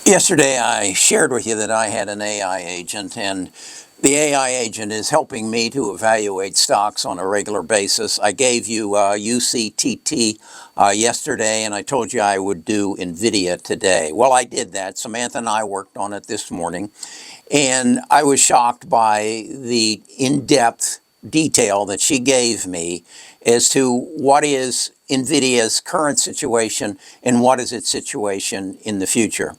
Yesterday, I shared with you that I had an AI agent, and the AI agent is helping me to evaluate stocks on a regular basis. I gave you UCTT yesterday, and I told you I would do NVDA today. Well, I did that. Samantha and I worked on it this morning, and I was shocked by the in-depth detail that she gave me as to what is NVIDIA's current situation and what is its situation in the future.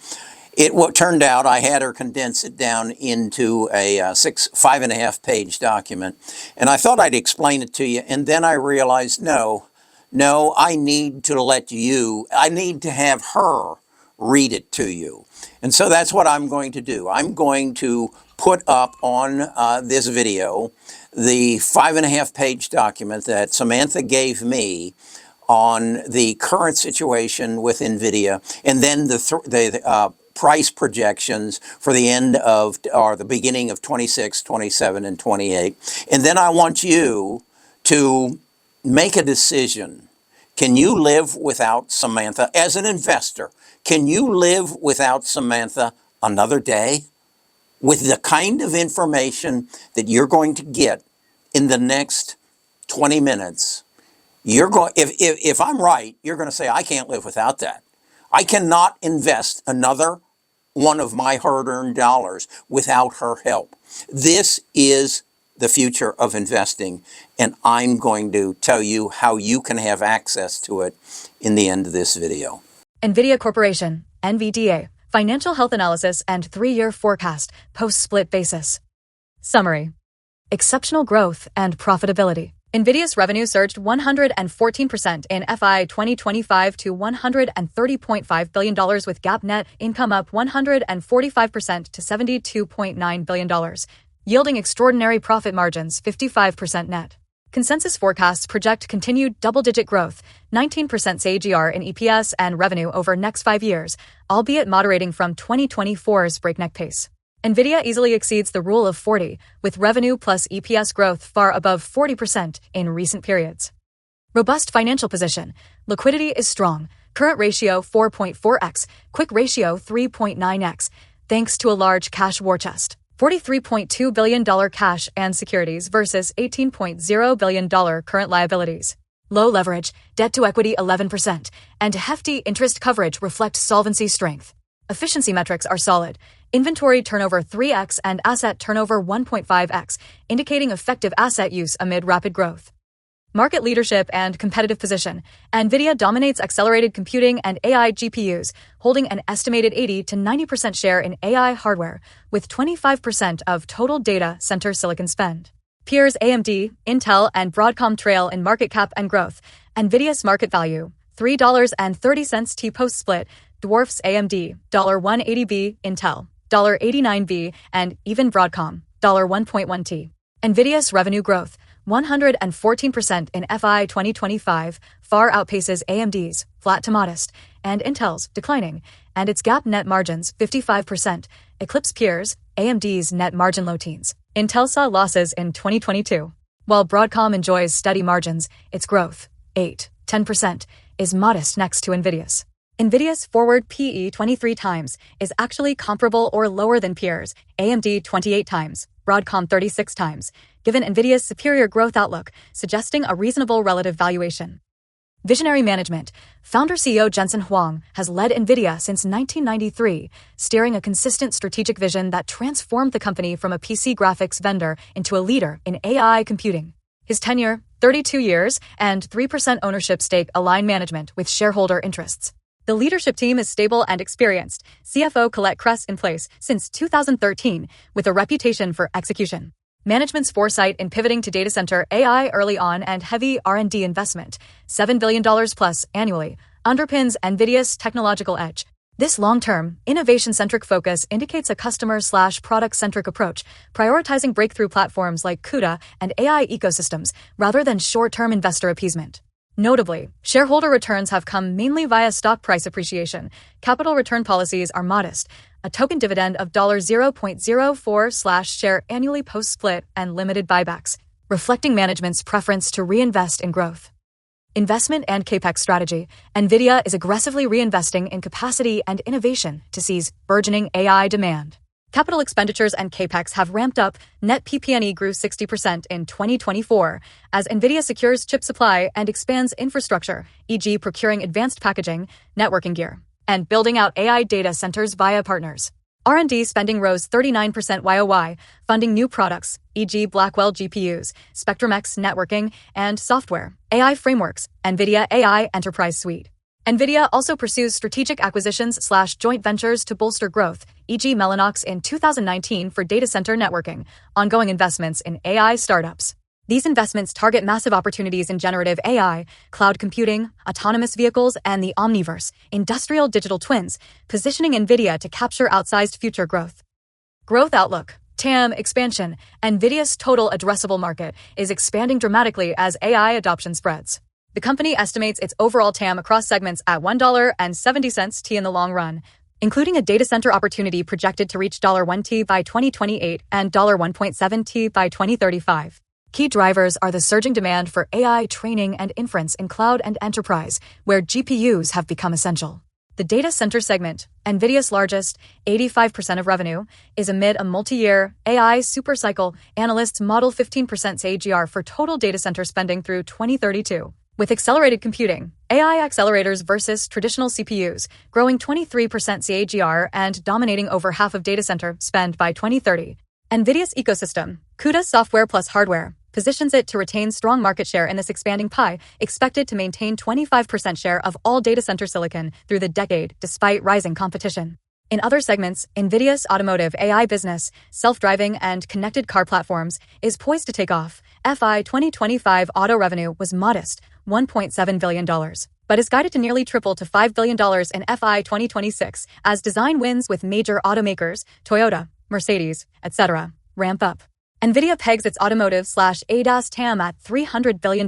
What turned out, I had her condense it down into a 5.5 page document, and I thought I'd explain it to you, and then I realized, no, I need to have her read it to you. And so that's what I'm going to do. I'm going to put up on this video the 5.5 page document that Samantha gave me on the current situation with NVIDIA, and then the price projections for the end of, or the beginning of 26, 27, and 28. And then I want you to make a decision. Can you live without Samantha as an investor? Can you live without Samantha another day? With the kind of information that you're going to get in the next 20 minutes, if I'm right, you're going to say, I can't live without that. I cannot invest another one of my hard-earned dollars without her help. This is the future of investing, and I'm going to tell you how you can have access to it in the end of this video. NVIDIA Corporation, NVDA, Financial Health Analysis and 3-year Forecast, Post-Split Basis. Summary. Exceptional growth and profitability. NVIDIA's revenue surged 114% in FY 2025 to $130.5 billion, with GAAP net income up 145% to $72.9 billion, yielding extraordinary profit margins 55% net. Consensus forecasts project continued double-digit growth, 19% CAGR in EPS and revenue over next 5 years, albeit moderating from 2024's breakneck pace. NVIDIA easily exceeds the Rule of 40, with revenue plus EPS growth far above 40% in recent periods. Robust financial position. Liquidity is strong. Current ratio 4.4x, quick ratio 3.9x, thanks to a large cash war chest. $43.2 billion cash and securities versus $18.0 billion current liabilities. Low leverage, debt to equity 11%, and hefty interest coverage reflect solvency strength. Efficiency metrics are solid. Inventory turnover 3x and asset turnover 1.5x, indicating effective asset use amid rapid growth. Market leadership and competitive position. NVIDIA dominates accelerated computing and AI GPUs, holding an estimated 80 to 90% share in AI hardware, with 25% of total data center silicon spend. Peers AMD, Intel, and Broadcom trail in market cap and growth. NVIDIA's market value, $3.30 T post-split, dwarfs AMD, $1.80B, Intel, $1.89B, and even Broadcom, $1.1T. NVIDIA's revenue growth, 114% in FY 2025, far outpaces AMD's, flat to modest, and Intel's, declining, and its GAAP net margins, 55%, eclipse peers, AMD's net margin low teens. Intel saw losses in 2022. While Broadcom enjoys steady margins, its growth, 10%, is modest next to NVIDIA's. NVIDIA's forward PE 23 times is actually comparable or lower than peers, AMD 28 times, Broadcom 36 times, given NVIDIA's superior growth outlook, suggesting a reasonable relative valuation. Visionary management. Founder CEO Jensen Huang has led NVIDIA since 1993, steering a consistent strategic vision that transformed the company from a PC graphics vendor into a leader in AI computing. His tenure, 32 years, and 3% ownership stake align management with shareholder interests. The leadership team is stable and experienced, CFO Colette Kress in place since 2013, with a reputation for execution. Management's foresight in pivoting to data center AI early on and heavy R&D investment, $7 billion plus annually, underpins NVIDIA's technological edge. This long-term, innovation-centric focus indicates a customer/product-centric approach, prioritizing breakthrough platforms like CUDA and AI ecosystems rather than short-term investor appeasement. Notably, shareholder returns have come mainly via stock price appreciation. Capital return policies are modest, a token dividend of $0.04/share annually post-split and limited buybacks, reflecting management's preference to reinvest in growth. Investment and CapEx strategy. NVIDIA is aggressively reinvesting in capacity and innovation to seize burgeoning AI demand. Capital expenditures and CapEx have ramped up. Net PP&E grew 60% in 2024 as NVIDIA secures chip supply and expands infrastructure, e.g. procuring advanced packaging, networking gear, and building out AI data centers via partners. R&D spending rose 39% YOY, funding new products, e.g. Blackwell GPUs, Spectrum-X networking, and software, AI frameworks, NVIDIA AI Enterprise Suite. NVIDIA also pursues strategic acquisitions/joint ventures to bolster growth, e.g. Mellanox in 2019 for data center networking, ongoing investments in AI startups. These investments target massive opportunities in generative AI, cloud computing, autonomous vehicles, and the omniverse, industrial digital twins, positioning NVIDIA to capture outsized future growth. Growth outlook. TAM expansion. NVIDIA's total addressable market is expanding dramatically as AI adoption spreads. The company estimates its overall TAM across segments at $1.70 in the long run, including a data center opportunity projected to reach $1 by 2028 and $1.7 by 2035. Key drivers are the surging demand for AI training and inference in cloud and enterprise, where GPUs have become essential. The data center segment, NVIDIA's largest, 85% of revenue, is amid a multi-year AI supercycle. Analysts model 15% CAGR for total data center spending through 2032. With accelerated computing, AI accelerators versus traditional CPUs, growing 23% CAGR and dominating over half of data center spend by 2030. NVIDIA's ecosystem, CUDA software plus hardware, positions it to retain strong market share in this expanding pie, expected to maintain 25% share of all data center silicon through the decade despite rising competition. In other segments, NVIDIA's automotive AI business, self-driving and connected car platforms, is poised to take off. FY 2025 auto revenue was modest, $1.7 billion, but is guided to nearly triple to $5 billion in FY 2026 as design wins with major automakers, Toyota, Mercedes, etc., ramp up. NVIDIA pegs its automotive/ADAS TAM at $300 billion,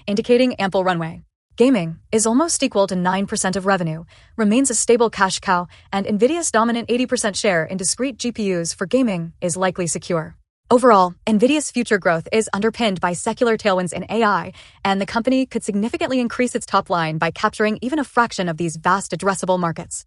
indicating ample runway. Gaming is almost equal to 9% of revenue, remains a stable cash cow, and NVIDIA's dominant 80% share in discrete GPUs for gaming is likely secure. Overall, NVIDIA's future growth is underpinned by secular tailwinds in AI, and the company could significantly increase its top line by capturing even a fraction of these vast addressable markets.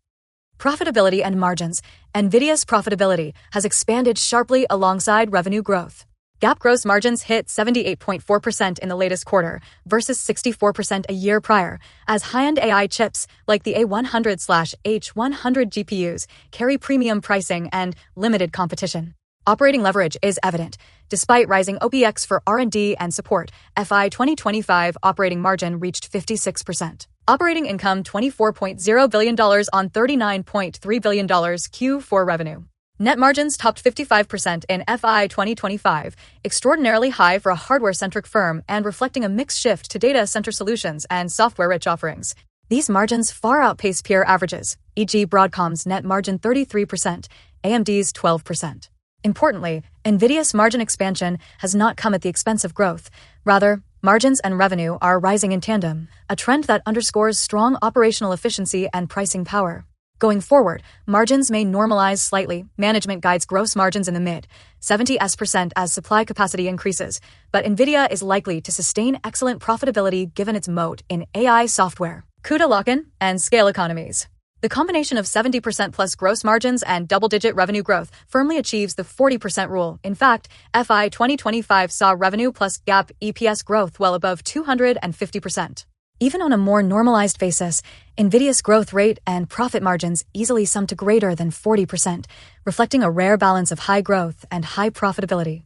Profitability and margins. NVIDIA's profitability has expanded sharply alongside revenue growth. GAAP gross margins hit 78.4% in the latest quarter versus 64% a year prior, as high-end AI chips like the A100/H100 GPUs carry premium pricing and limited competition. Operating leverage is evident. Despite rising OPEX for R&D and support, FY 2025 operating margin reached 56%. Operating income $24.0 billion on $39.3 billion Q4 revenue. Net margins topped 55% in FY 2025, extraordinarily high for a hardware-centric firm and reflecting a mixed shift to data center solutions and software-rich offerings. These margins far outpace peer averages, e.g. Broadcom's net margin 33%, AMD's 12%. Importantly, NVIDIA's margin expansion has not come at the expense of growth. Rather, margins and revenue are rising in tandem, a trend that underscores strong operational efficiency and pricing power. Going forward, margins may normalize slightly. Management guides gross margins in the mid-70s% as supply capacity increases, but NVIDIA is likely to sustain excellent profitability given its moat in AI software, CUDA lock-in, and scale economies. The combination of 70% plus gross margins and double-digit revenue growth firmly achieves the 40% rule. In fact, FY 2025 saw revenue plus GAAP EPS growth well above 250%. Even on a more normalized basis, NVIDIA's growth rate and profit margins easily sum to greater than 40%, reflecting a rare balance of high growth and high profitability.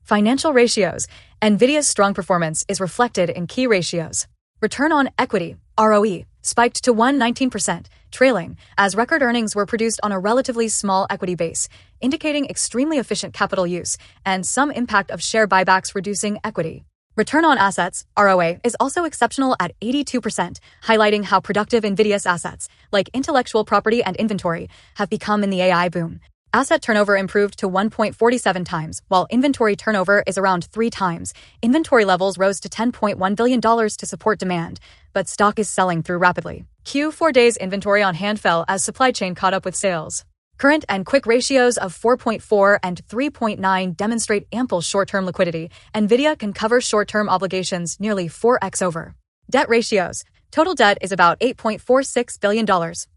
Financial ratios. NVIDIA's strong performance is reflected in key ratios. Return on equity, ROE, spiked to 119%, trailing, as record earnings were produced on a relatively small equity base, indicating extremely efficient capital use and some impact of share buybacks reducing equity. Return on assets, ROA, is also exceptional at 82%, highlighting how productive NVIDIA's assets, like intellectual property and inventory, have become in the AI boom. Asset turnover improved to 1.47 times, while inventory turnover is around 3 times. Inventory levels rose to $10.1 billion to support demand, but stock is selling through rapidly. Q4 days inventory on hand fell as supply chain caught up with sales. Current and quick ratios of 4.4 and 3.9 demonstrate ample short-term liquidity. NVIDIA can cover short-term obligations nearly 4x over. Debt ratios. Total debt is about $8.46 billion,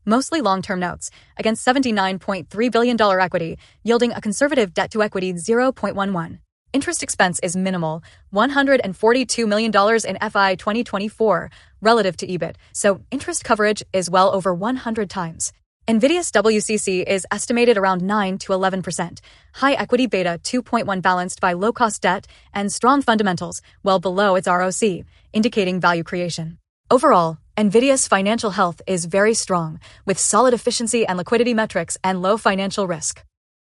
mostly long-term notes, against $79.3 billion equity, yielding a conservative debt-to-equity 0.11. Interest expense is minimal, $142 million in FY 2024 relative to EBIT, so interest coverage is well over 100 times. NVIDIA's WCC is estimated around 9 to 11%, high equity beta 2.1 balanced by low-cost debt and strong fundamentals, well below its ROC, indicating value creation. Overall, NVIDIA's financial health is very strong, with solid efficiency and liquidity metrics and low financial risk.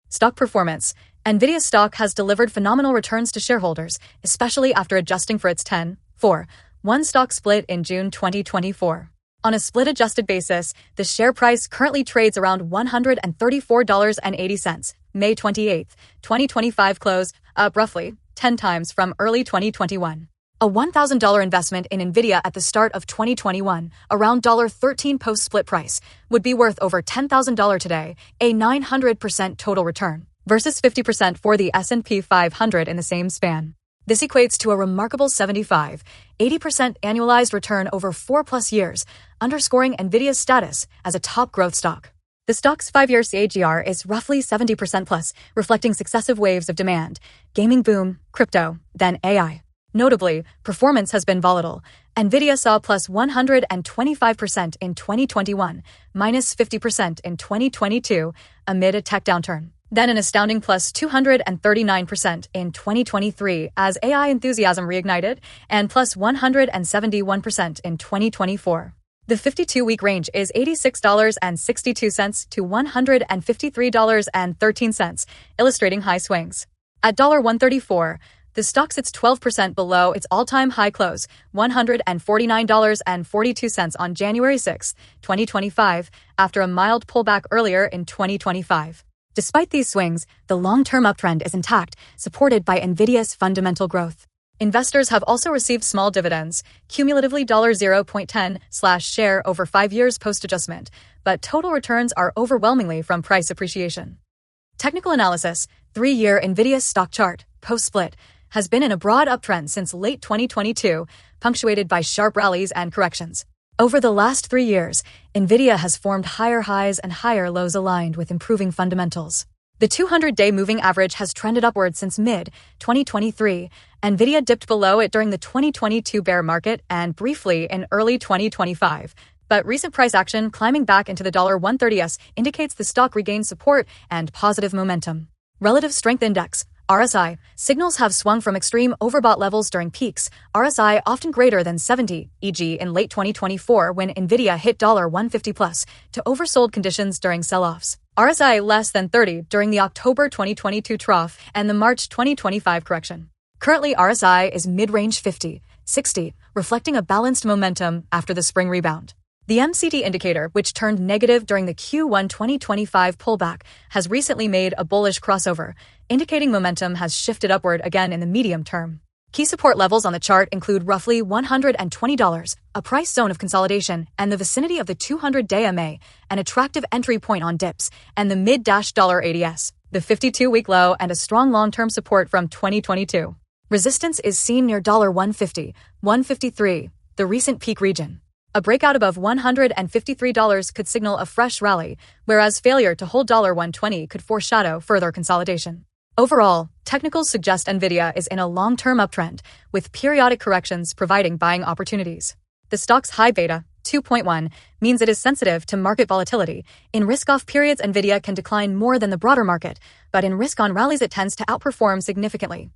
Stock performance. NVIDIA stock has delivered phenomenal returns to shareholders, especially after adjusting for its 10-for-1 stock split in June 2024. On a split-adjusted basis, the share price currently trades around $134.80, May 28, 2025 close, up roughly 10 times from early 2021. A $1,000 investment in NVIDIA at the start of 2021, around $13 post-split price, would be worth over $10,000 today, a 900% total return, versus 50% for the S&P 500 in the same span. This equates to a remarkable 75-80% annualized return over 4+ years, underscoring NVIDIA's status as a top growth stock. The stock's 5-year CAGR is roughly 70% plus, reflecting successive waves of demand: gaming boom, crypto, then AI. Notably, performance has been volatile. NVIDIA saw plus 125% in 2021, minus 50% in 2022, amid a tech downturn. Then an astounding plus 239% in 2023 as AI enthusiasm reignited, and plus 171% in 2024. The 52-week range is $86.62 to $153.13, illustrating high swings. At $134, the stock sits 12% below its all-time high close, $149.42 on January 6, 2025, after a mild pullback earlier in 2025. Despite these swings, the long-term uptrend is intact, supported by NVIDIA's fundamental growth. Investors have also received small dividends, cumulatively $0.10/share over 5 years post-adjustment, but total returns are overwhelmingly from price appreciation. Technical analysis. 3-year NVIDIA stock chart, post-split, has been in a broad uptrend since late 2022, punctuated by sharp rallies and corrections. Over the last 3 years, NVIDIA has formed higher highs and higher lows aligned with improving fundamentals. The 200-day moving average has trended upward since mid-2023. NVIDIA dipped below it during the 2022 bear market and briefly in early 2025. But recent price action climbing back into the $130s indicates the stock regained support and positive momentum. Relative Strength Index, RSI, signals have swung from extreme overbought levels during peaks, RSI often greater than 70, e.g. in late 2024 when NVIDIA hit $150 plus, to oversold conditions during sell-offs. RSI less than 30 during the October 2022 trough and the March 2025 correction. Currently, RSI is mid-range 50, 60, reflecting a balanced momentum after the spring rebound. The MCD indicator, which turned negative during the Q1 2025 pullback, has recently made a bullish crossover, indicating momentum has shifted upward again in the medium term. Key support levels on the chart include roughly $120, a price zone of consolidation, and the vicinity of the 200-day MA, an attractive entry point on dips, and the mid-$80s, the 52-week low, and a strong long-term support from 2022. Resistance is seen near $150, $153, the recent peak region. A breakout above $153 could signal a fresh rally, whereas failure to hold $120 could foreshadow further consolidation. Overall, technicals suggest NVIDIA is in a long-term uptrend, with periodic corrections providing buying opportunities. The stock's high beta, 2.1, means it is sensitive to market volatility. In risk-off periods, NVIDIA can decline more than the broader market, but in risk-on rallies it tends to outperform significantly.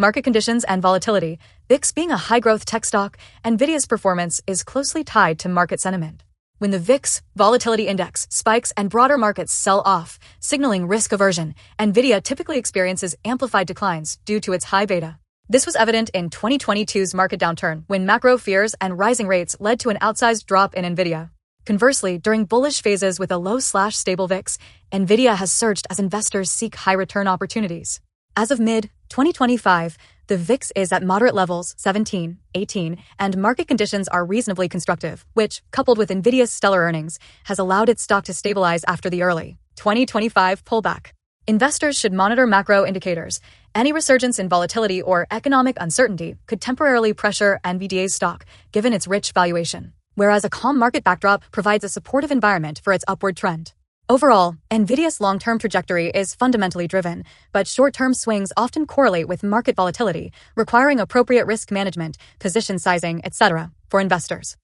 Market conditions and volatility. VIX being a high-growth tech stock, NVIDIA's performance is closely tied to market sentiment. When the VIX volatility index spikes and broader markets sell off, signaling risk aversion, NVIDIA typically experiences amplified declines due to its high beta. This was evident in 2022's market downturn when macro fears and rising rates led to an outsized drop in NVIDIA. Conversely, during bullish phases with a low/stable VIX, NVIDIA has surged as investors seek high-return opportunities. As of mid-2025, the VIX is at moderate levels, 17, 18, and market conditions are reasonably constructive, which, coupled with NVIDIA's stellar earnings, has allowed its stock to stabilize after the early 2025 pullback. Investors should monitor macro indicators. Any resurgence in volatility or economic uncertainty could temporarily pressure NVDA's stock, given its rich valuation, whereas a calm market backdrop provides a supportive environment for its upward trend. Overall, NVIDIA's long-term trajectory is fundamentally driven, but short-term swings often correlate with market volatility, requiring appropriate risk management, position sizing, etc. for investors.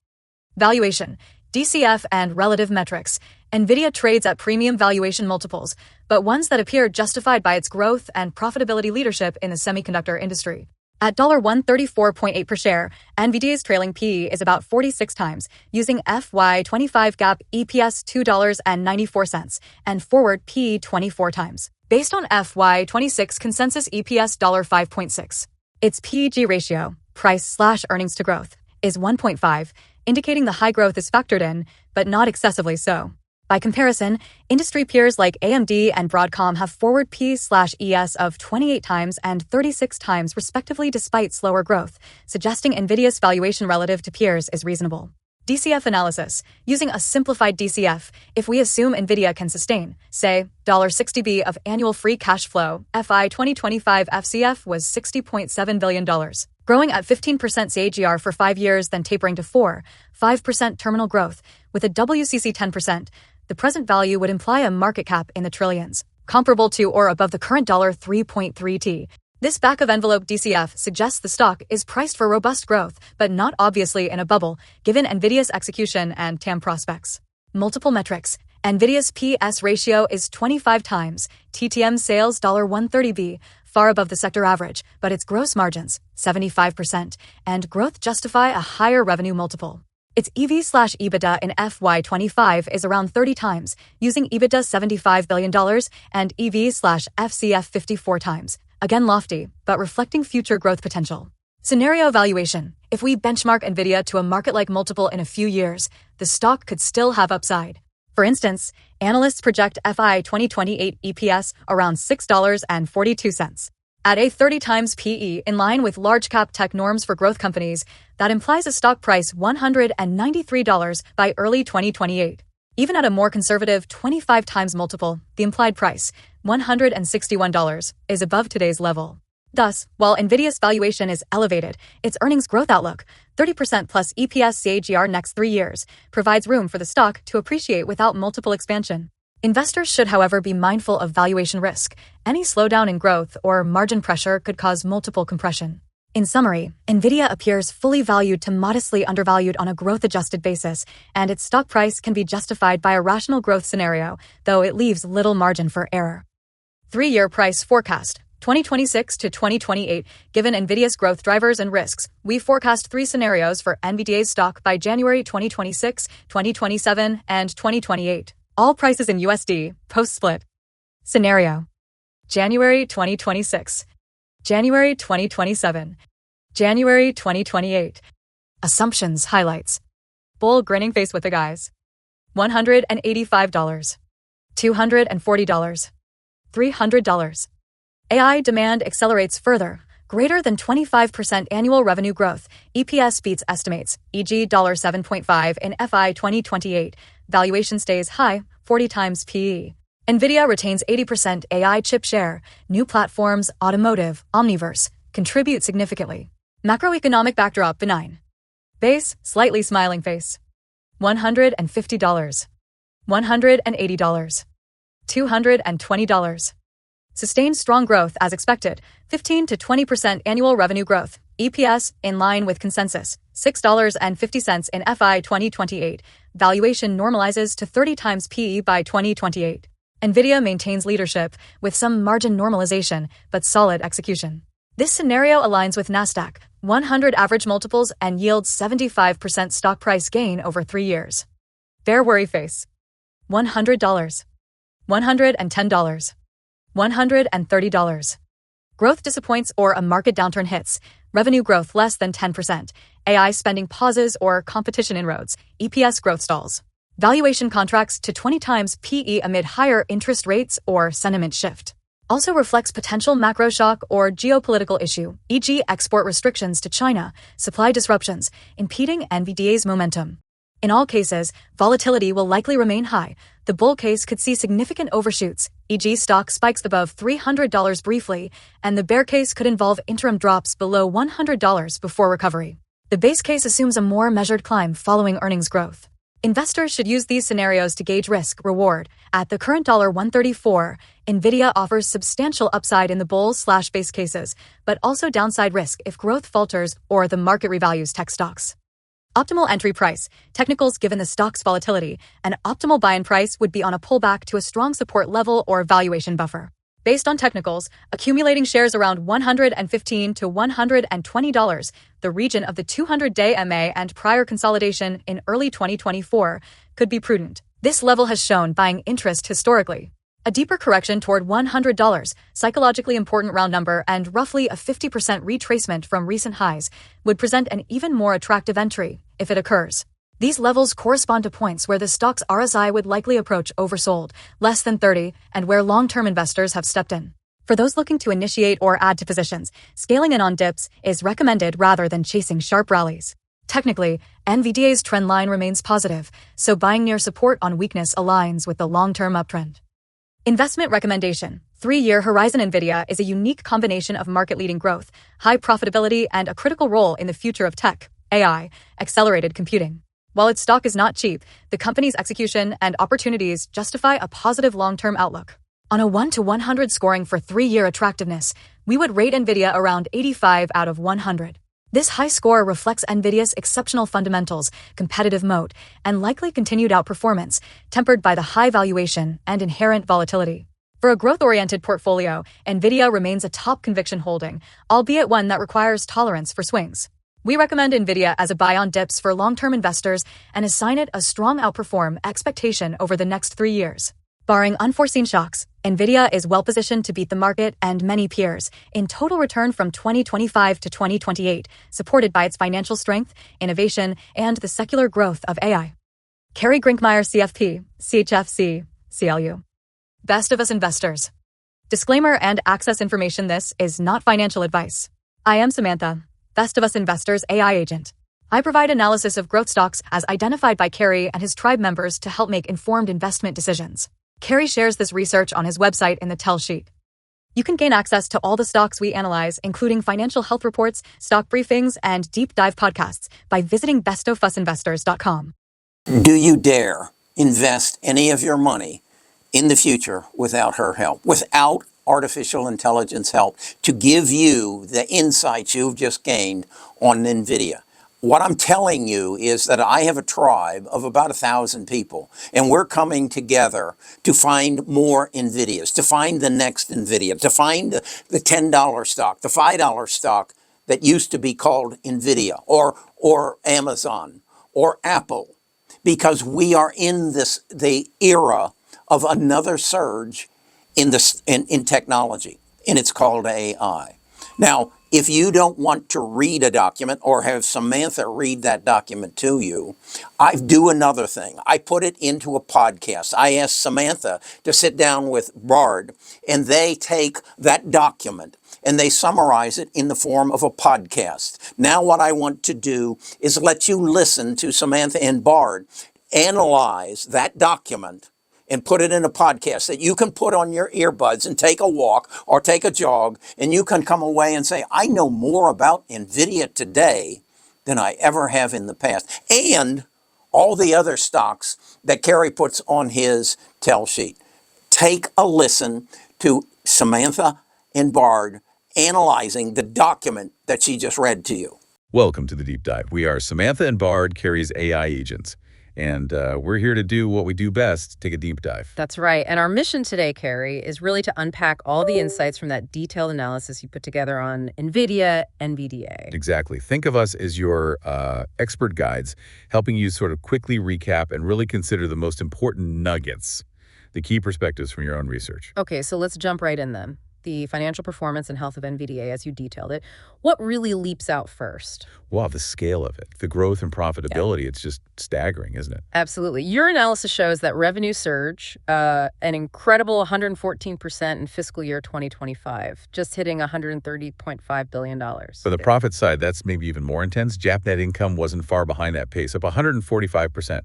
Valuation, DCF, and relative metrics. NVIDIA trades at premium valuation multiples, but ones that appear justified by its growth and profitability leadership in the semiconductor industry. At $134.8 per share, NVIDIA's trailing PE is about 46 times, using FY25 GAAP EPS $2.94 and forward PE 24 times, based on FY26 consensus EPS $5.6. Its PEG ratio, price/earnings to growth, is 1.5, indicating the high growth is factored in, but not excessively so. By comparison, industry peers like AMD and Broadcom have forward P/ES of 28 times and 36 times respectively despite slower growth, suggesting NVIDIA's valuation relative to peers is reasonable. DCF analysis. Using a simplified DCF, if we assume NVIDIA can sustain, say, $60B of annual free cash flow, FI 2025 FCF was $60.7 billion, growing at 15% CAGR for 5 years, then tapering to 5% terminal growth, with a WCC 10%. The present value would imply a market cap in the trillions, comparable to or above the current $3.3t. This back-of-envelope DCF suggests the stock is priced for robust growth, but not obviously in a bubble, given NVIDIA's execution and TAM prospects. Multiple metrics. NVIDIA's PS ratio is 25 times, TTM sales $130B, far above the sector average, but its gross margins, 75%, and growth justify a higher revenue multiple. Its EV/EBITDA in FY25 is around 30 times, using EBITDA $75 billion and EV/FCF 54 times. Again lofty, but reflecting future growth potential. Scenario valuation. If we benchmark NVIDIA to a market-like multiple in a few years, the stock could still have upside. For instance, analysts project FI 2028 EPS around $6.42. At a 30 times PE in line with large-cap tech norms for growth companies, that implies a stock price $193 by early 2028. Even at a more conservative 25 times multiple, the implied price, $161, is above today's level. Thus, while NVIDIA's valuation is elevated, its earnings growth outlook, 30% plus EPS CAGR next 3 years, provides room for the stock to appreciate without multiple expansion. Investors should, however, be mindful of valuation risk. Any slowdown in growth or margin pressure could cause multiple compression. In summary, NVIDIA appears fully valued to modestly undervalued on a growth-adjusted basis, and its stock price can be justified by a rational growth scenario, though it leaves little margin for error. 3-year price forecast. 2026 to 2028, given NVIDIA's growth drivers and risks, we forecast 3 scenarios for NVDA's stock by January 2026, 2027, and 2028. All prices in USD, post-split. Scenario. January 2026. January 2027. January 2028. Assumptions highlights. Bull grinning face with the guys. $185. $240. $300. AI demand accelerates further, greater than 25% annual revenue growth. EPS beats estimates, e.g. $7.5 in FI 2028. Valuation stays high, 40 times PE. NVIDIA retains 80% AI chip share. New platforms, automotive, Omniverse, contribute significantly. Macroeconomic backdrop benign. Base, slightly smiling face. $150. $180. $220. Sustained strong growth as expected, 15 to 20% annual revenue growth. EPS in line with consensus, $6.50 in FI 2028. Valuation normalizes to 30 times PE by 2028. NVIDIA maintains leadership with some margin normalization, but solid execution. This scenario aligns with Nasdaq 100 average multiples and yields 75% stock price gain over 3 years. Bear worry face. $100. $110. $130. Growth disappoints or a market downturn hits. Revenue growth less than 10%. AI spending pauses or competition inroads. EPS growth stalls. Valuation contracts to 20 times PE amid higher interest rates or sentiment shift. Also reflects potential macro shock or geopolitical issue, e.g. export restrictions to China, supply disruptions, impeding NVDA's momentum. In all cases, volatility will likely remain high, The bull case could see significant overshoots, e.g. stock spikes above $300 briefly, and the bear case could involve interim drops below $100 before recovery. The base case assumes a more measured climb following earnings growth. Investors should use these scenarios to gauge risk-reward. At the current $134, NVIDIA offers substantial upside in the bull/base cases, but also downside risk if growth falters or the market revalues tech stocks. Optimal entry price. Technicals given the stock's volatility, an optimal buy-in price would be on a pullback to a strong support level or valuation buffer. Based on technicals, accumulating shares around $115 to $120, the region of the 200-day MA and prior consolidation in early 2024, could be prudent. This level has shown buying interest historically. A deeper correction toward $100, psychologically important round number, and roughly a 50% retracement from recent highs would present an even more attractive entry if it occurs. These levels correspond to points where the stock's RSI would likely approach oversold, less than 30, and where long-term investors have stepped in. For those looking to initiate or add to positions, scaling in on dips is recommended rather than chasing sharp rallies. Technically, NVDA's trend line remains positive, so buying near support on weakness aligns with the long-term uptrend. Investment recommendation. 3-year horizon NVIDIA is a unique combination of market-leading growth, high profitability, and a critical role in the future of tech, AI, accelerated computing. While its stock is not cheap, the company's execution and opportunities justify a positive long-term outlook. On a 1 to 100 scoring for 3-year attractiveness, we would rate NVIDIA around 85 out of 100. This high score reflects NVIDIA's exceptional fundamentals, competitive moat, and likely continued outperformance, tempered by the high valuation and inherent volatility. For a growth-oriented portfolio, NVIDIA remains a top conviction holding, albeit one that requires tolerance for swings. We recommend NVIDIA as a buy on dips for long-term investors and assign it a strong outperform expectation over the next 3 years. Barring unforeseen shocks, NVIDIA is well-positioned to beat the market and many peers in total return from 2025 to 2028, supported by its financial strength, innovation, and the secular growth of AI. Carrie Grinkmeyer, CFP, CHFC, CLU. Best of us investors. Disclaimer and access information. This is not financial advice. I am Samantha, Best of Us Investors AI agent. I provide analysis of growth stocks as identified by Carrie and his tribe members to help make informed investment decisions. Carrie shares this research on his website in the tell sheet. You can gain access to all the stocks we analyze, including financial health reports, stock briefings, and deep dive podcasts by visiting bestofusinvestors.com. Do you dare invest any of your money in the future without her help, without artificial intelligence help to give you the insights you've just gained on NVIDIA? What I'm telling you is that I have a tribe of about 1,000 people, and we're coming together to find more NVIDIAs, to find the next NVIDIA, to find the $10 stock, the $5 stock that used to be called NVIDIA, or Amazon, or Apple, because we are in the era of another surge in technology, and it's called AI. Now, if you don't want to read a document or have Samantha read that document to you, I do another thing. I put it into a podcast. I ask Samantha to sit down with Bard, and they take that document and they summarize it in the form of a podcast. Now what I want to do is let you listen to Samantha and Bard analyze that document and put it in a podcast that you can put on your earbuds and take a walk or take a jog, and you can come away and say, I know more about NVIDIA today than I ever have in the past, and all the other stocks that Carrie puts on his tell sheet. Take a listen to Samantha and Bard analyzing the document that she just read to you. Welcome to the Deep Dive. We are Samantha and Bard, Carrie's AI agents. And we're here to do what we do best, take a deep dive. That's right. And our mission today, Carrie, is really to unpack all the insights from that detailed analysis you put together on NVIDIA, NVDA. Exactly. Think of us as your expert guides, helping you sort of quickly recap and really consider the most important nuggets, the key perspectives from your own research. Okay, so let's jump right in then. The financial performance and health of NVDA, as you detailed it. What really leaps out first? Wow, the scale of it, the growth and profitability, It's just staggering, isn't it? Absolutely. Your analysis shows that revenue surge, an incredible 114% in fiscal year 2025, just hitting $130.5 billion. For the profit side, that's maybe even more intense. GAAP net income wasn't far behind that pace, up 145%.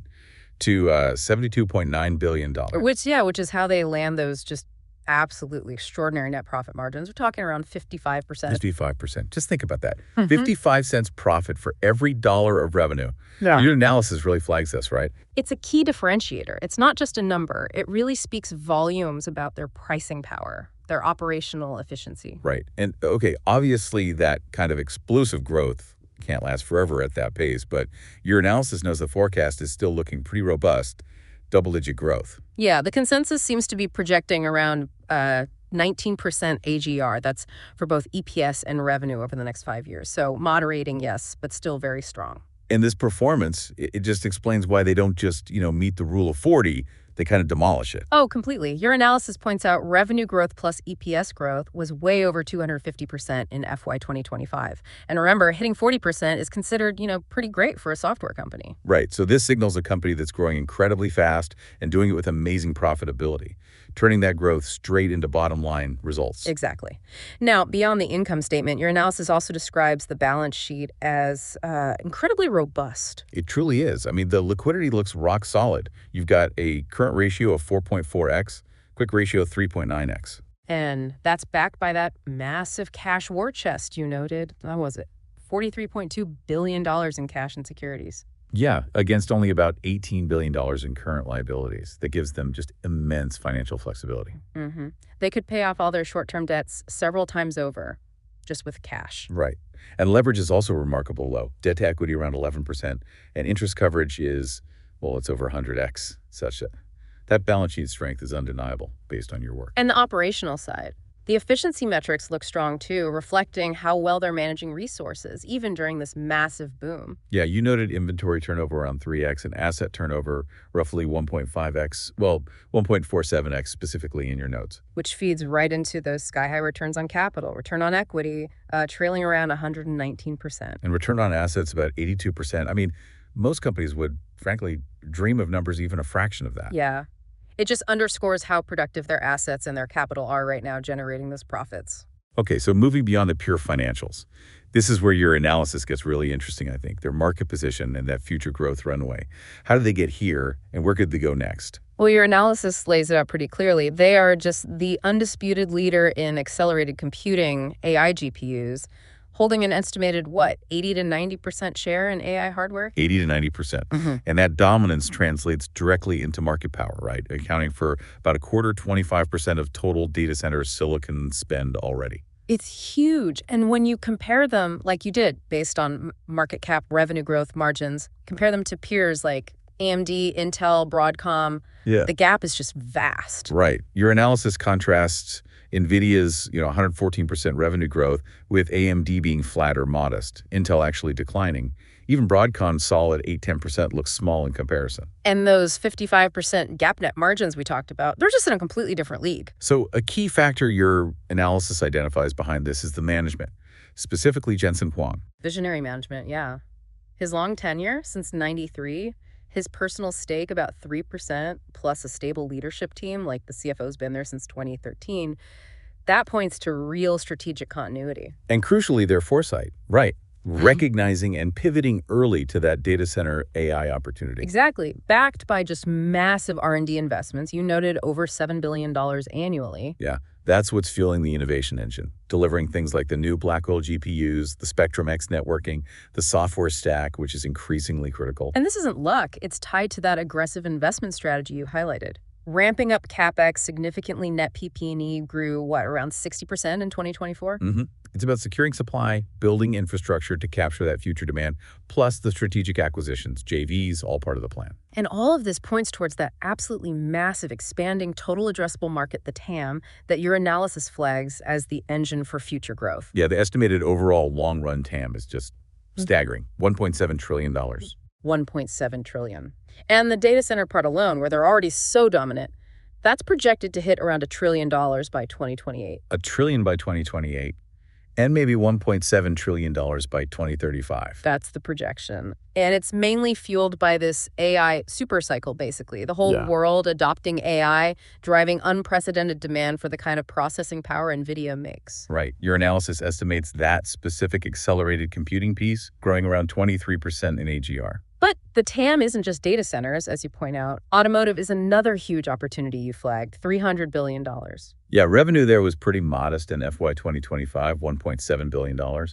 to $72.9 billion. Which is how they land those just absolutely extraordinary net profit margins. We're talking around 55%. 55%. Just think about that. Mhm. 55 cents profit for every dollar of revenue. Yeah. Your analysis really flags this, right? It's a key differentiator. It's not just a number. It really speaks volumes about their pricing power, their operational efficiency. Right. And okay, obviously that kind of explosive growth can't last forever at that pace, but your analysis knows the forecast is still looking pretty robust, double-digit growth. Yeah, the consensus seems to be projecting around 19% AGR. That's for both EPS and revenue over the next 5 years. So moderating, yes, but still very strong. And this performance, it just explains why they don't just, meet the rule of 40, they kind of demolish it. Oh, completely. Your analysis points out revenue growth plus EPS growth was way over 250% in FY 2025. And remember, hitting 40% is considered, pretty great for a software company. Right. So this signals a company that's growing incredibly fast and doing it with amazing profitability, turning that growth straight into bottom line results. Exactly. Now, beyond the income statement, your analysis also describes the balance sheet as incredibly robust. It truly is. I mean, the liquidity looks rock solid. You've got a current ratio of 4.4x, quick ratio of 3.9x. And that's backed by that massive cash war chest you noted. How was it? $43.2 billion in cash and securities. Yeah, against only about $18 billion in current liabilities. That gives them just immense financial flexibility. Mm-hmm. They could pay off all their short-term debts several times over, just with cash. Right. And leverage is also remarkable low. Debt to equity around 11%. And interest coverage is, it's over 100x. Such that balance sheet strength is undeniable based on your work. And the operational side. The efficiency metrics look strong, too, reflecting how well they're managing resources, even during this massive boom. Yeah, you noted inventory turnover around 3x and asset turnover roughly 1.5x, 1.47x specifically in your notes. Which feeds right into those sky-high returns on capital, return on equity, trailing around 119%. And return on assets about 82%. I mean, most companies would, frankly, dream of numbers even a fraction of that. Yeah. It just underscores how productive their assets and their capital are right now generating those profits. Okay, so moving beyond the pure financials, this is where your analysis gets really interesting, I think. Their market position and that future growth runway. How did they get here and where could they go next? Well, your analysis lays it out pretty clearly. They are just the undisputed leader in accelerated computing AI GPUs, holding an estimated, 80 to 90% share in AI hardware? 80 to 90%. Mm-hmm. And that dominance translates directly into market power, right? Accounting for about a quarter, 25% of total data center silicon spend already. It's huge. And when you compare them, like you did, based on market cap revenue growth margins, compare them to peers like AMD, Intel, Broadcom, the gap is just vast. Right. Your analysis contrasts NVIDIA's 114% revenue growth with AMD being flat or modest, Intel actually declining. Even Broadcom's solid 8-10% looks small in comparison. And those 55% gap net margins we talked about, they're just in a completely different league. So a key factor your analysis identifies behind this is the management, specifically Jensen Huang. Visionary management, yeah. His long tenure since 93, his personal stake about 3%, plus a stable leadership team, like the CFO's been there since 2013, that points to real strategic continuity. And crucially, their foresight, right? Recognizing and pivoting early to that data center AI opportunity. Exactly. Backed by just massive R&D investments. You noted over $7 billion annually. Yeah, that's what's fueling the innovation engine, delivering things like the new Blackwell GPUs, the Spectrum-X networking, the software stack, which is increasingly critical. And this isn't luck. It's tied to that aggressive investment strategy you highlighted. Ramping up CapEx significantly, net PP&E grew, around 60% in 2024? Mm-hmm. It's about securing supply, building infrastructure to capture that future demand, plus the strategic acquisitions, JVs, all part of the plan. And all of this points towards that absolutely massive expanding total addressable market, the TAM, that your analysis flags as the engine for future growth. Yeah, the estimated overall long-run TAM is just staggering, $1.7 trillion. 1.7 trillion. And the data center part alone, where they're already so dominant, that's projected to hit around $1 trillion by 2028. $1 trillion by 2028, and maybe $1.7 trillion by 2035. That's the projection. And it's mainly fueled by this AI supercycle, basically. The whole world adopting AI, driving unprecedented demand for the kind of processing power NVIDIA makes. Right. Your analysis estimates that specific accelerated computing piece growing around 23% in AGR. But the TAM isn't just data centers, as you point out. Automotive is another huge opportunity you flagged, $300 billion. Yeah, revenue there was pretty modest in FY 2025, $1.7 billion,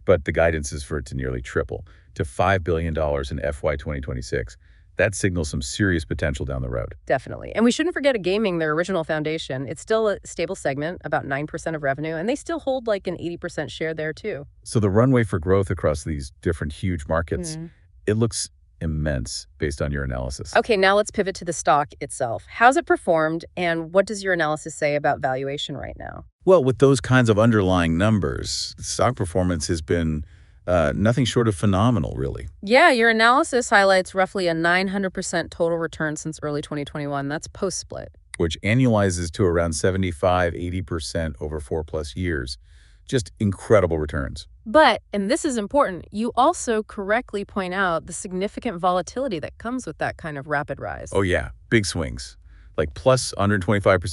but the guidance is for it to nearly triple to $5 billion in FY 2026. That signals some serious potential down the road. Definitely. And we shouldn't forget gaming, their original foundation. It's still a stable segment, about 9% of revenue, and they still hold like an 80% share there too. So the runway for growth across these different huge markets, it looks immense based on your analysis. Okay, now let's pivot to the stock itself. How's it performed, and what does your analysis say about valuation right now? Well, with those kinds of underlying numbers, stock performance has been nothing short of phenomenal, really. Yeah, your analysis highlights roughly a 900% total return since early 2021. That's post-split. Which annualizes to around 75–80% over 4+ years. Just incredible returns. But, and this is important, you also correctly point out the significant volatility that comes with that kind of rapid rise. Oh yeah, big swings. Like plus 125%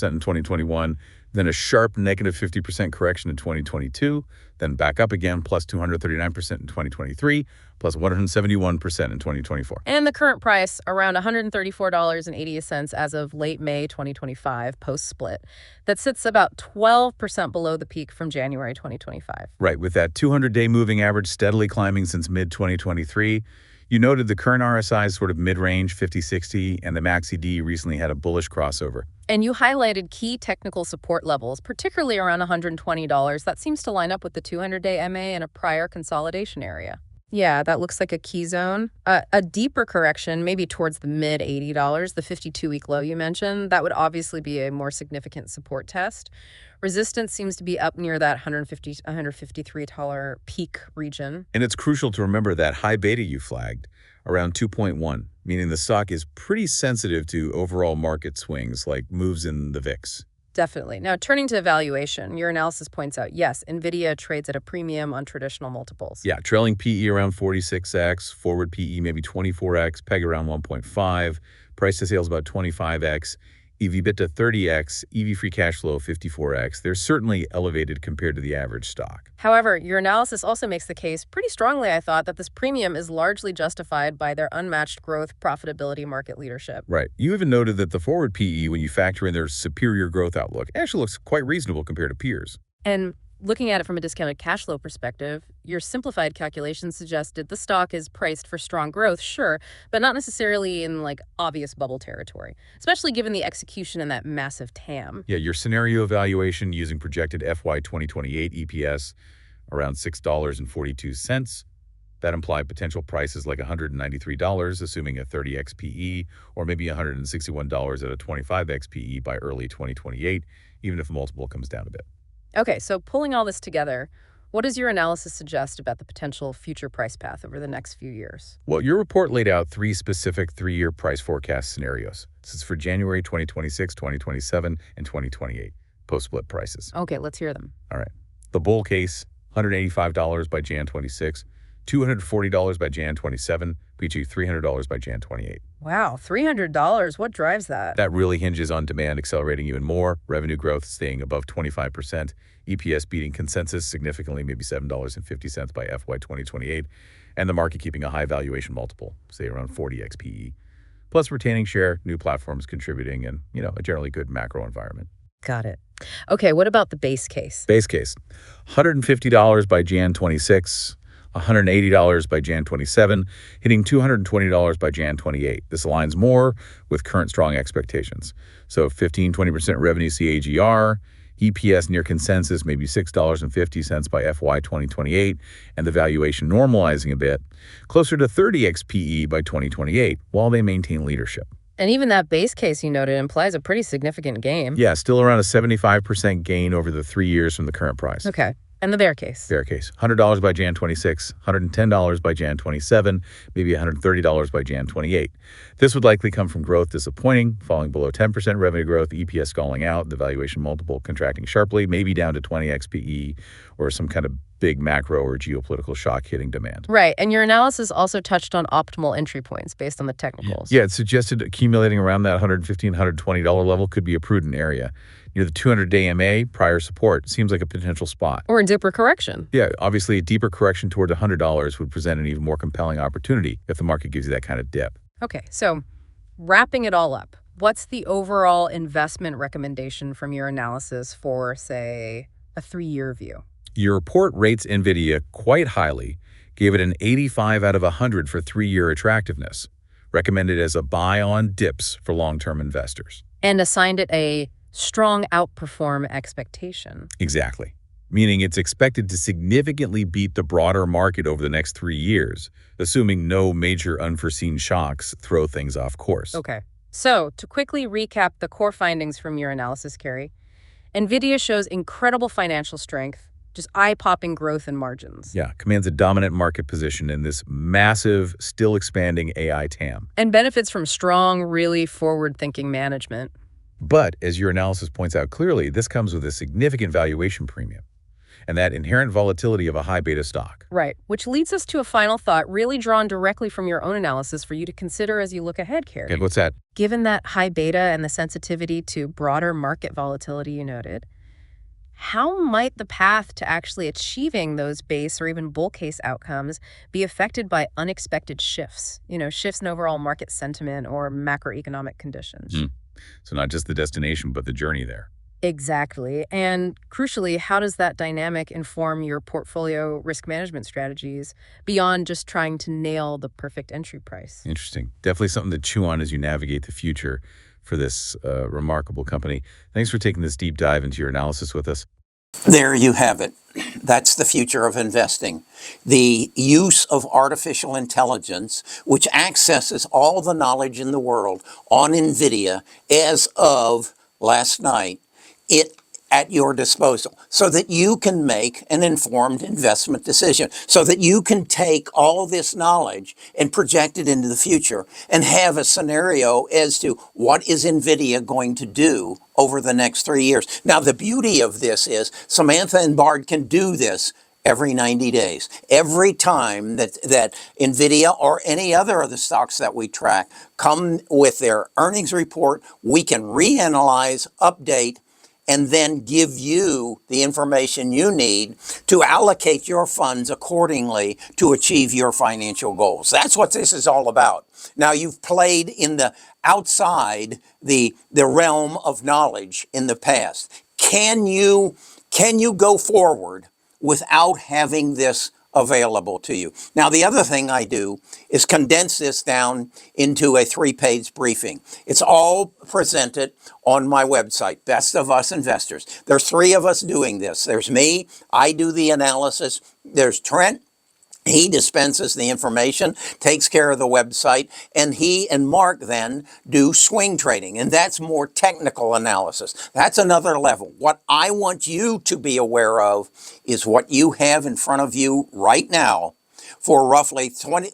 in 2021, then a sharp negative 50% correction in 2022, then back up again plus 239% in 2023, plus 171% in 2024. And the current price, around $134.80 as of late May 2025, post-split. That sits about 12% below the peak from January 2025. Right, with that 200-day moving average steadily climbing since mid-2023. You noted the current RSI is sort of mid-range, 50-60, and the MACD recently had a bullish crossover. And you highlighted key technical support levels, particularly around $120. That seems to line up with the 200-day MA in a prior consolidation area. Yeah, that looks like a key zone. A deeper correction, maybe towards the mid-$80, the 52-week low you mentioned, that would obviously be a more significant support test. Resistance seems to be up near that $153 peak region. And it's crucial to remember that high beta you flagged, around 2.1, meaning the stock is pretty sensitive to overall market swings like moves in the VIX. Definitely. Now, turning to valuation, your analysis points out, yes, NVIDIA trades at a premium on traditional multiples. Yeah, trailing PE around 46x, forward PE maybe 24x, PEG around 1.5, price to sales about 25x, EV/EBITDA 30x, EV free cash flow 54x. They're certainly elevated compared to the average stock. However, your analysis also makes the case pretty strongly, I thought, that this premium is largely justified by their unmatched growth, profitability, market leadership. Right. You even noted that the forward PE, when you factor in their superior growth outlook, actually looks quite reasonable compared to peers. And looking at it from a discounted cash flow perspective, your simplified calculation suggested the stock is priced for strong growth, sure, but not necessarily in like obvious bubble territory, especially given the execution in that massive TAM. Yeah, your scenario evaluation using projected FY 2028 EPS around $6.42. That implied potential prices like $193, assuming a 30x PE, or maybe $161 at a 25x PE by early 2028, even if the multiple comes down a bit. Okay, so pulling all this together, what does your analysis suggest about the potential future price path over the next few years? Well, your report laid out 3 specific 3-year price forecast scenarios. This is for January 2026, 2027, and 2028, post-split prices. Okay, let's hear them. All right. The bull case, $185 by Jan 26, $240 by Jan 27, beat you $300 by Jan 28. Wow, $300. What drives that? That really hinges on demand accelerating even more, revenue growth staying above 25%, EPS beating consensus significantly, maybe $7.50 by FY 2028, and the market keeping a high valuation multiple, say around 40x PE. Plus retaining share, new platforms contributing, and, a generally good macro environment. Got it. Okay, what about the base case? Base case, $150 by Jan 26, $180 by Jan 27, hitting $220 by Jan 28. This aligns more with current strong expectations. So 15–20% revenue CAGR, EPS near consensus, maybe $6.50 by FY 2028, and the valuation normalizing a bit, closer to 30x PE by 2028, while they maintain leadership. And even that base case you noted implies a pretty significant gain. Yeah, still around a 75% gain over the 3 years from the current price. Okay. And the bear case? Bear case, $100 by Jan 26, $110 by Jan 27, maybe $130 by Jan 28. This would likely come from growth disappointing, falling below 10% revenue growth, EPS stalling out, the valuation multiple contracting sharply, maybe down to 20x PE, or some kind of big macro or geopolitical shock hitting demand. Right. And your analysis also touched on optimal entry points based on the technicals. Yeah, it suggested accumulating around that $115, $120 level could be a prudent area. Near the 200-day MA, prior support seems like a potential spot. Or a deeper correction. Yeah, obviously a deeper correction toward $100 would present an even more compelling opportunity if the market gives you that kind of dip. Okay, so wrapping it all up, what's the overall investment recommendation from your analysis for, say, a 3-year view? Your report rates NVIDIA quite highly, gave it an 85 out of 100 for 3-year attractiveness, recommended as a buy on dips for long-term investors. And assigned it a strong outperform expectation. Exactly. Meaning it's expected to significantly beat the broader market over the next 3 years, assuming no major unforeseen shocks throw things off course. Okay. So, to quickly recap the core findings from your analysis, Carrie, NVIDIA shows incredible financial strength, just eye-popping growth and margins. Yeah, commands a dominant market position in this massive, still expanding AI TAM. And benefits from strong, really forward-thinking management. But, as your analysis points out clearly, this comes with a significant valuation premium and that inherent volatility of a high beta stock. Right, which leads us to a final thought really drawn directly from your own analysis for you to consider as you look ahead, Carrie. And what's that? Given that high beta and the sensitivity to broader market volatility you noted, how might the path to actually achieving those base or even bull case outcomes be affected by unexpected shifts, shifts in overall market sentiment or macroeconomic conditions? So not just the destination, but the journey there. Exactly. And crucially, how does that dynamic inform your portfolio risk management strategies beyond just trying to nail the perfect entry price? Interesting. Definitely something to chew on as you navigate the future for this remarkable company. Thanks for taking this deep dive into your analysis with us. There you have it. That's the future of investing. The use of artificial intelligence, which accesses all the knowledge in the world on NVIDIA as of last night, it at your disposal so that you can make an informed investment decision, so that you can take all this knowledge and project it into the future and have a scenario as to what is NVIDIA going to do over the next 3 years. Now, the beauty of this is Samantha and Bard can do this every 90 days. Every time that NVIDIA or any other of the stocks that we track come with their earnings report, we can reanalyze, update, and then give you the information you need to allocate your funds accordingly to achieve your financial goals. That's what this is all about. Now, you've played in the outside the realm of knowledge in the past. Can you go forward without having this available to you? Now, the other thing I do is condense this down into a 3-page briefing. It's all presented on my website, Best of Us Investors. There's 3 of us doing this. There's me, I do the analysis. There's Trent. He dispenses the information, takes care of the website, and he and Mark then do swing trading, and that's more technical analysis. That's another level. What I want you to be aware of is what you have in front of you right now for roughly exactly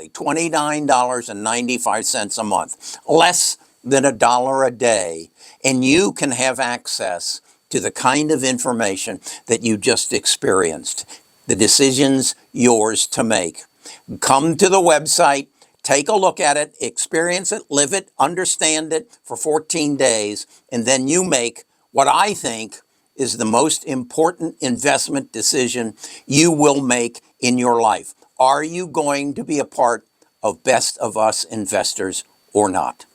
$29.95 a month, less than $1 a day, and you can have access to the kind of information that you just experienced. The decision's yours to make. Come to the website, take a look at it, experience it, live it, understand it for 14 days, and then you make what I think is the most important investment decision you will make in your life. Are you going to be a part of Best of Us Investors or not?